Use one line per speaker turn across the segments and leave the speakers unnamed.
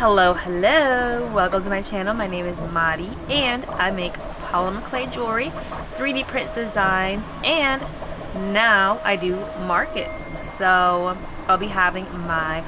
Hello, welcome to my channel. My name is Madi and I make polymer clay jewelry, 3D print designs, and now I do markets. So I'll be having my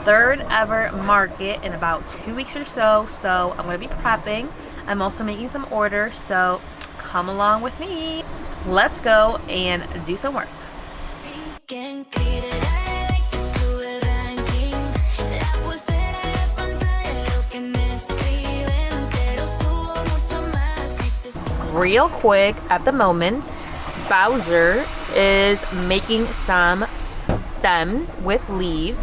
third ever market in about 2 weeks or so. So I'm going to be prepping. I'm also making some orders, so come along with me. Let's go and do some work. Real quick, at the moment, Bowser is making some stems with leaves.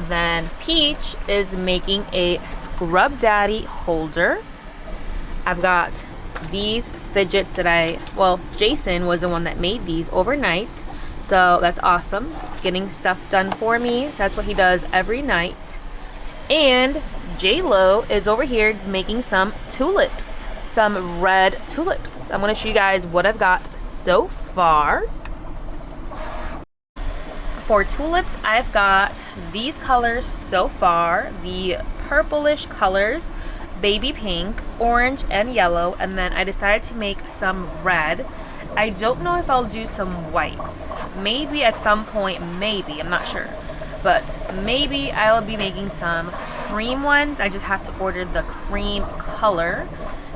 Then Peach is making a Scrub Daddy holder. I've got these fidgets that Jason was the one that made these overnight. So that's awesome. Getting stuff done for me. That's what he does every night. And J-Lo is over here making some tulips. Some red tulips. I'm going to show you guys what I've got so far. For tulips, I've got these colors so far. The purplish colors, baby pink, orange, and yellow. And then I decided to make some red. I don't know if I'll do some whites. Maybe at some point, maybe. I'm not sure. But maybe I'll be making some cream ones. I just have to order the cream color.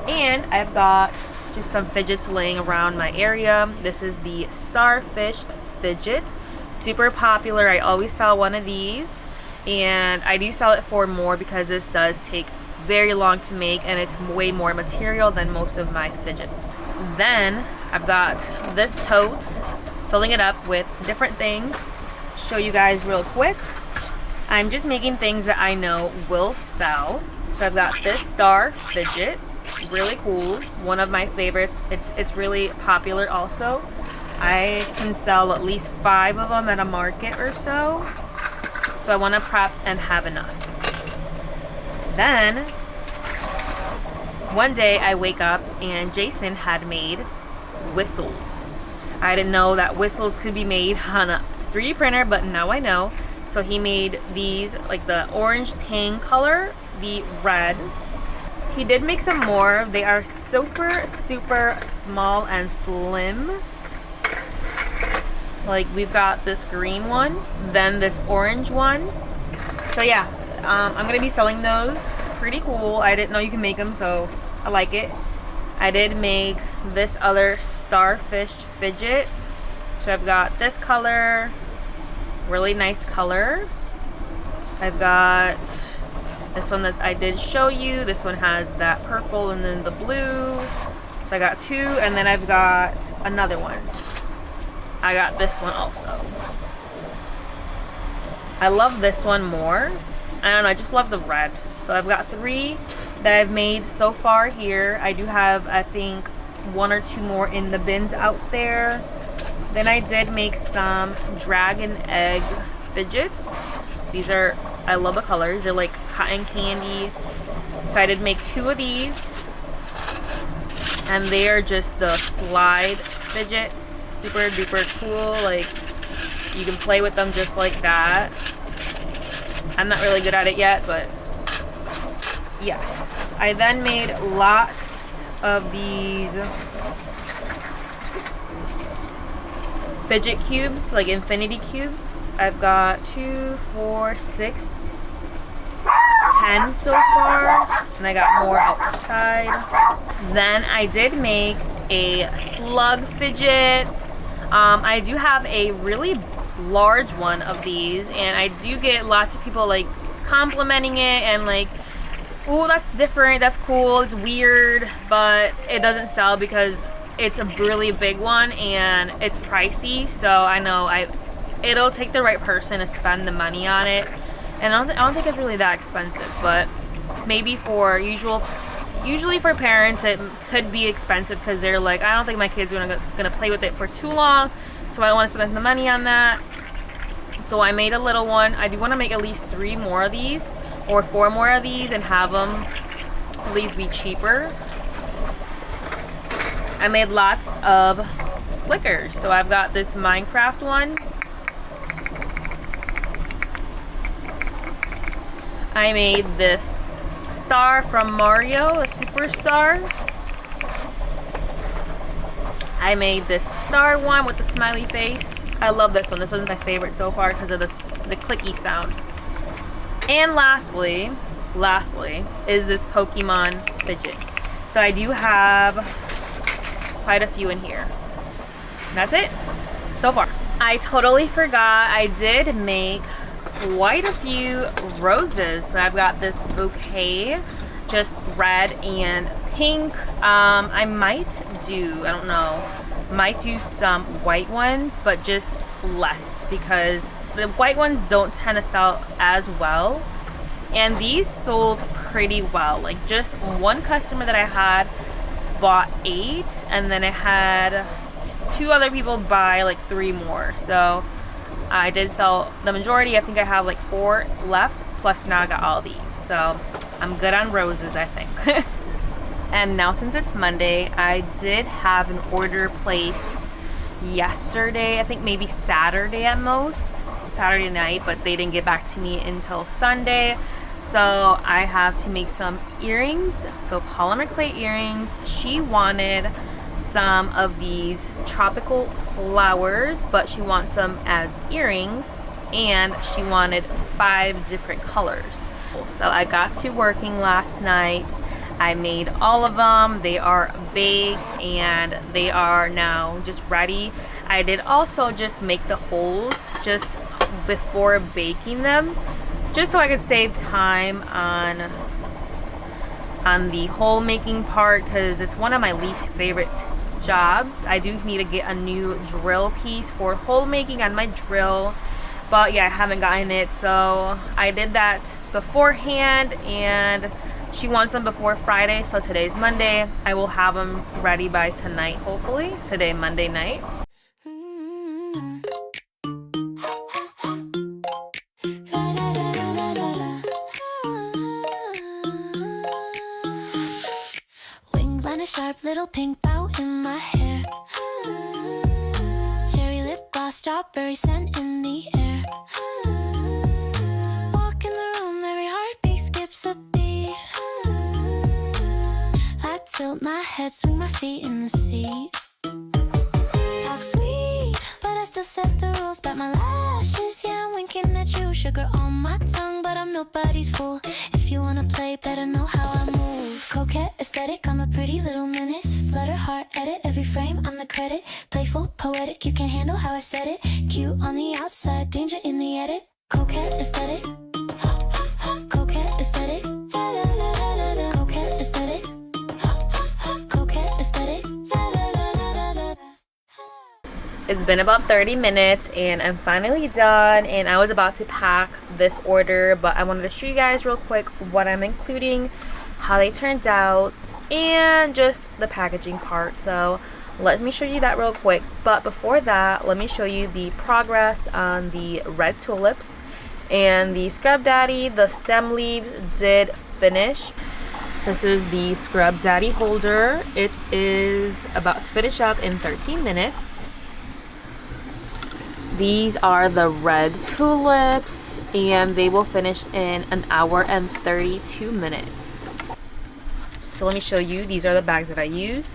And I've got just some fidgets laying around my area. This is the starfish fidget. Super popular. I always sell one of these. And I do sell it for more because this does take very long to make and it's way more material than most of my fidgets. Then I've got this tote, filling it up with different things. Show you guys real quick. I'm just making things that I know will sell. So I've got this star fidget. Really cool, one of my favorites. It's really popular also. I can sell at least 5 of them at a market or so. So I want to prep and have enough. Then one day I wake up and Jason had made whistles. I didn't know that whistles could be made on a 3D printer, but now I know. So he made these, like the orange tang color, the red. He did make some more. They are super small and slim. Like we've got this green one, then this orange one. So yeah, I'm gonna be selling those. Pretty cool. I didn't know you can make them, so I like it. I did make this other starfish fidget. So I've got this color, really nice color. I've got this one that I did show you. This one has that purple and then the blue. So I got 2, and then I've got another one. I got this one also. I love this one more. I don't know, I just love the red. So I've got 3 that I've made so far here. I do have, I think, 1 or 2 more in the bins out there. Then I did make some dragon egg fidgets. These are, I love the colors. They're like cotton candy. So I did make 2 of these. And they are just the slide fidgets. Super duper cool. Like, you can play with them just like that. I'm not really good at it yet, but yes. I then made lots of these fidget cubes, like infinity cubes. I've got 2, 4, 6, 10 so far, and I got more outside. Then I did make a slug fidget. I do have a really large one of these, and I do get lots of people like complimenting it and like, oh, that's different, that's cool, it's weird, but it doesn't sell because it's a really big one and it's pricey. So I know it'll take the right person to spend the money on it, and I don't think it's really that expensive, but maybe for usually for parents it could be expensive because they're like, I don't think my kids are gonna play with it for too long, so I don't want to spend the money on that. So I made a little one. I do want to make at least 3 more of these or 4 more of these and have them at least be cheaper. I made lots of clickers. So I've got this Minecraft one. I made this star from Mario, a superstar. I made this star one with the smiley face. I love this one. This one's my favorite so far because of the clicky sound. And lastly is this Pokemon fidget. So I do have quite a few in here. And that's it so far. I totally forgot I did make quite a few roses. So I've got this bouquet, just red and pink. I might do, I don't know, might do some white ones, but just less because the white ones don't tend to sell as well. And these sold pretty well. Like just one customer that I had bought 8, and then I had 2 other people buy like 3 more. So I did sell the majority. I think I have like 4 left, plus now I got all these. So I'm good on roses, I think. And now since it's Monday, I did have an order placed yesterday, I think maybe Saturday at most, Saturday night, but they didn't get back to me until Sunday. So I have to make some earrings, so polymer clay earrings. She wanted some of these tropical flowers, but she wants them as earrings, and she wanted 5 different colors. So I got to working last night. I made all of them. They are baked and they are now just ready. I did also just make the holes just before baking them, just so I could save time on the hole making part, because it's one of my least favorite jobs. I do need to get a new drill piece for hole making on my drill, but yeah, I haven't gotten it. So I did that beforehand, and she wants them before Friday, so today's Monday. I will have them ready by tonight, hopefully. Today, Monday night.
Wings line a sharp little pink bow in my hair. Cherry lip gloss, strawberry scent in the air. Walk in the room, every heartbeat skips a beat. I tilt my head, swing my feet in the seat. Talk sweet, but I still set the rules. Bat my lashes, yeah, I'm winking at you. Sugar on my tongue, but I'm nobody's fool. If you wanna play, better know how I move. Coquette, aesthetic, I'm a pretty little menace. Flutter, heart, edit, every frame, I'm the credit. Playful, poetic, you can handle how I said it. Cute on the outside, danger in the edit. Coquette, aesthetic. Coquette, aesthetic. Coquette, aesthetic. Coquette, aesthetic.
It's been about 30 minutes and I'm finally done, and I was about to pack this order, but I wanted to show you guys real quick what I'm including, how they turned out, and just the packaging part. So let me show you that real quick. But before that, let me show you the progress on the red tulips and the Scrub Daddy. The stem leaves did finish. This is the Scrub Daddy holder. It is about to finish up in 13 minutes. These are the red tulips, and they will finish in 1 hour and 32 minutes. So let me show you. These are the bags that I use.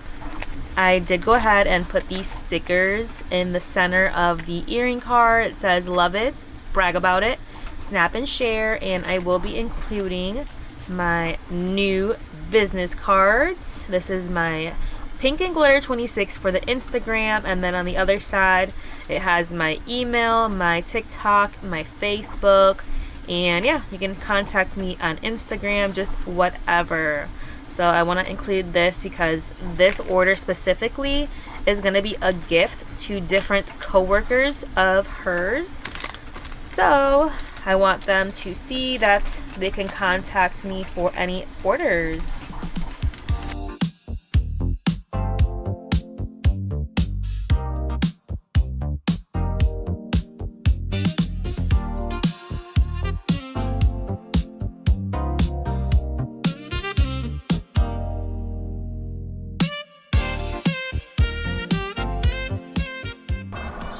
I did go ahead and put these stickers in the center of the earring card. It says love it, brag about it, snap and share, and I will be including my new business cards. This is my Pink and Glitter 26 for the Instagram, and then on the other side it has my email, my TikTok, my Facebook, and yeah, you can contact me on Instagram, just whatever. So I want to include this because this order specifically is going to be a gift to different coworkers of hers. So I want them to see that they can contact me for any orders.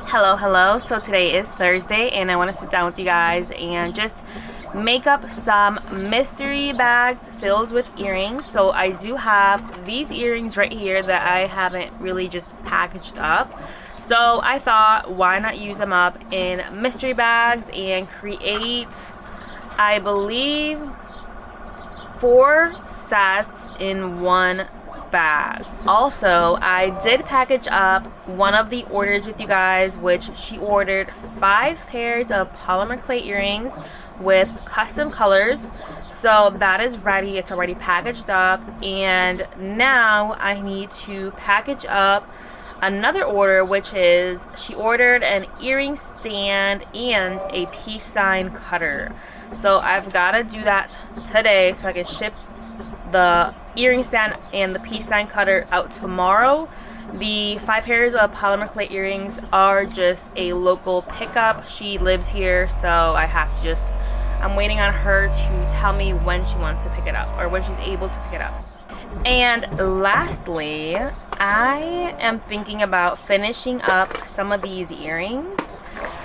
Hello, so today is Thursday and I want to sit down with you guys and just make up some mystery bags filled with earrings. So I do have these earrings right here that I haven't really just packaged up. So I thought, why not use them up in mystery bags and create, I believe, 4 sets in one bag. Also, I did package up one of the orders with you guys, which she ordered 5 pairs of polymer clay earrings with custom colors. So that is ready. It's already packaged up, and now I need to package up another order, which is she ordered an earring stand and a peace sign cutter. So I've got to do that today so I can ship the earring stand and the peace sign cutter out tomorrow. The 5 pairs of polymer clay earrings are just a local pickup. She lives here, so I have to just, I'm waiting on her to tell me when she wants to pick it up, or when she's able to pick it up. And lastly, I am thinking about finishing up some of these earrings.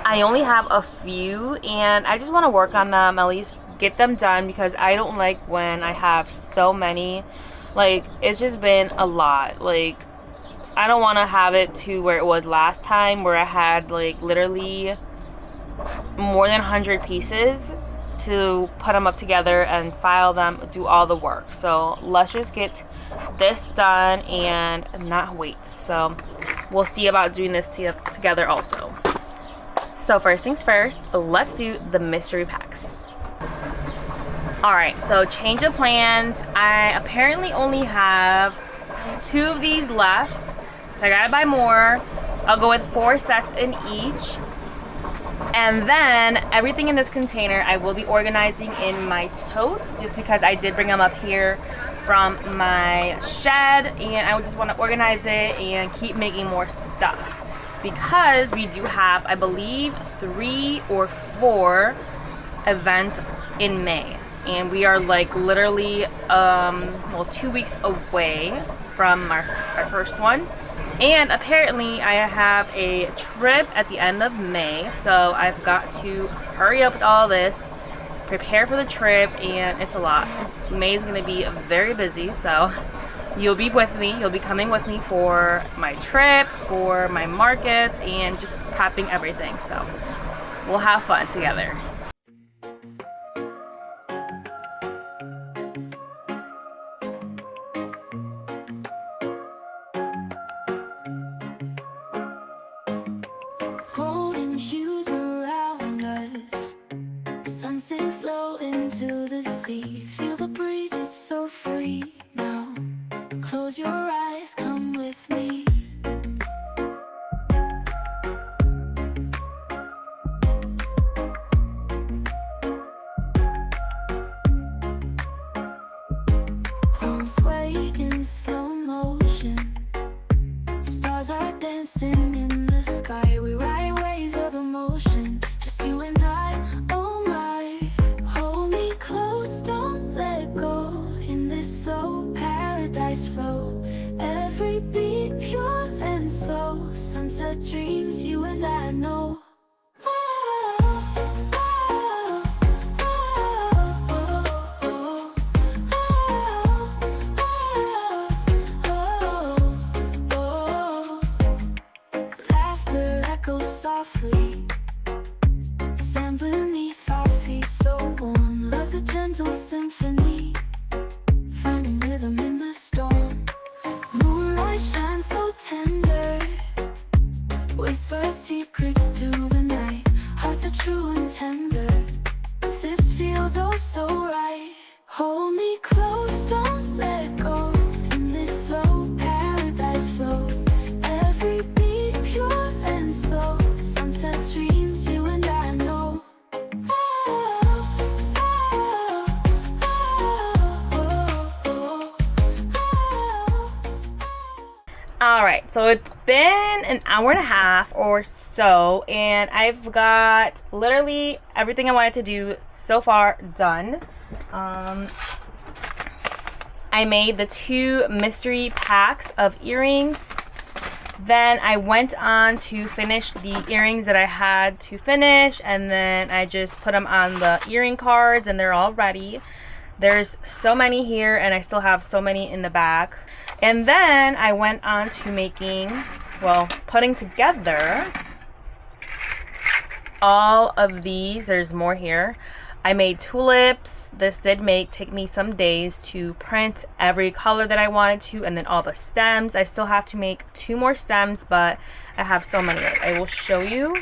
I only have a few, and I just want to work on them, at least get them done, because I don't like when I have so many. Like, it's just been a lot. Like, I don't want to have it to where it was last time, where I had like literally more than 100 pieces to put them up together and file them, do all the work. So let's just get this done and not wait. So we'll see about doing this together also. So first things first, let's do the mystery packs. Alright, so change of plans. I apparently only have 2 of these left, so I gotta buy more. I'll go with 4 sets in each. And then everything in this container I will be organizing in my totes, just because I did bring them up here from my shed, and I just want to organize it and keep making more stuff, because we do have, I believe, 3 or 4 events in May, and we are like literally 2 weeks away from our first one. And apparently I have a trip at the end of May, so I've got to hurry up with all this, prepare for the trip, and it's a lot. May is going to be very busy, so you'll be with me. You'll be coming with me for my trip, for my market, and just prepping everything. So we'll have fun together.
Golden hues around us, sun sinks slow into the sea. Feel the breeze, it's so free now. Close your eyes, come with me. Palms sway in slow motion, stars are dancing in the sky. We ride waves of emotion, just you and I. Oh my, hold me close, don't let go. In this slow paradise flow, every beat pure and slow. Sunset dreams, you and I know. Softly, sand beneath our feet, so warm. Love's a gentle symphony, finding rhythm in the storm. Moonlight shines so tender, whisper secrets to the night. Hearts are true and tender, this feels oh so right. Hold me close, don't let go. In this slow paradise flow, every beat pure and slow. Sunset dreams, you and I know.
Alright, so it's been an hour and a half or so, and I've got literally everything I wanted to do so far done. I made the 2 mystery packs of earrings. Then I went on to finish the earrings that I had to finish, and then I just put them on the earring cards and they're all ready. There's so many here and I still have so many in the back. And then I went on to making, well, putting together all of these. There's more here. I made tulips. This did take me some days to print every color that I wanted to, and then all the stems. I still have to make 2 more stems, but I have so many. I will show you.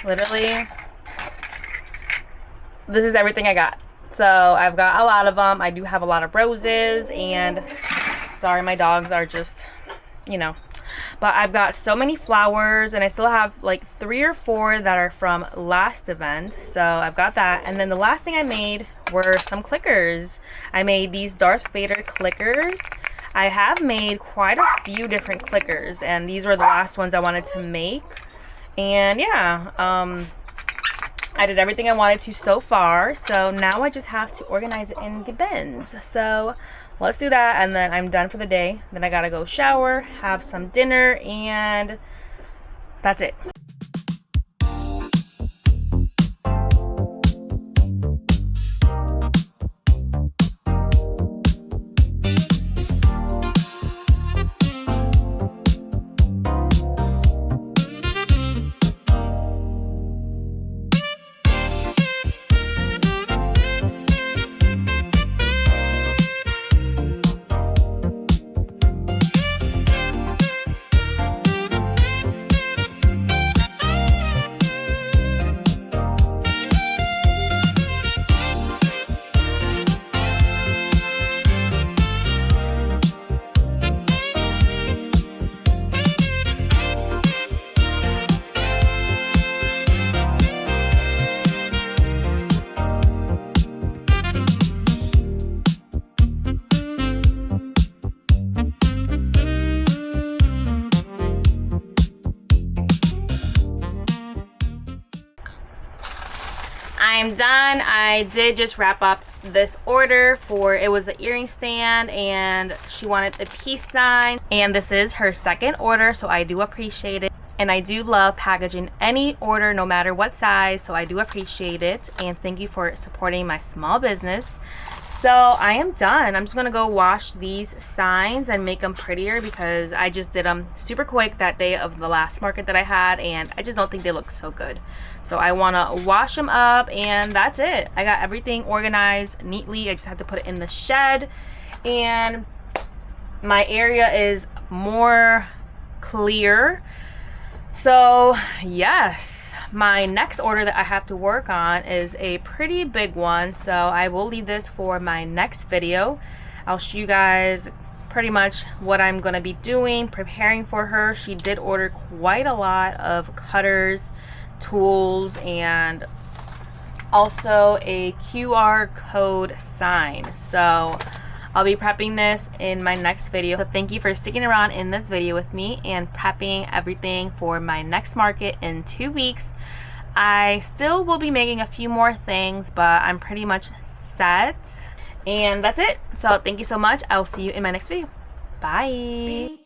Literally, this is everything I got. So I've got a lot of them. I do have a lot of roses, and sorry, my dogs are just, you know. But I've got so many flowers, and I still have like 3 or 4 that are from last event. So I've got that. And then the last thing I made were some clickers. I made these Darth Vader clickers. I have made quite a few different clickers, and these were the last ones I wanted to make. And yeah, I did everything I wanted to so far. So now I just have to organize it in the bins. So let's do that, and then I'm done for the day. Then I gotta go shower, have some dinner, and that's it. I'm done. I did just wrap up this order for, it was the earring stand, and she wanted the peace sign, and this is her second order, so I do appreciate it. And I do love packaging any order, no matter what size, so I do appreciate it. And thank you for supporting my small business. So I am done. I'm just gonna go wash these signs and make them prettier, because I just did them super quick that day of the last market that I had, and I just don't think they look so good. So I wanna wash them up, and that's it. I got everything organized neatly. I just have to put it in the shed, and my area is more clear. So yes, my next order that I have to work on is a pretty big one, so I will leave this for my next video. I'll show you guys pretty much what I'm going to be doing, preparing for her. She did order quite a lot of cutters, tools, and also a QR code sign. So I'll be prepping this in my next video. So thank you for sticking around in this video with me and prepping everything for my next market in 2 weeks. I still will be making a few more things, but I'm pretty much set. And that's it. So thank you so much. I'll see you in my next video. Bye.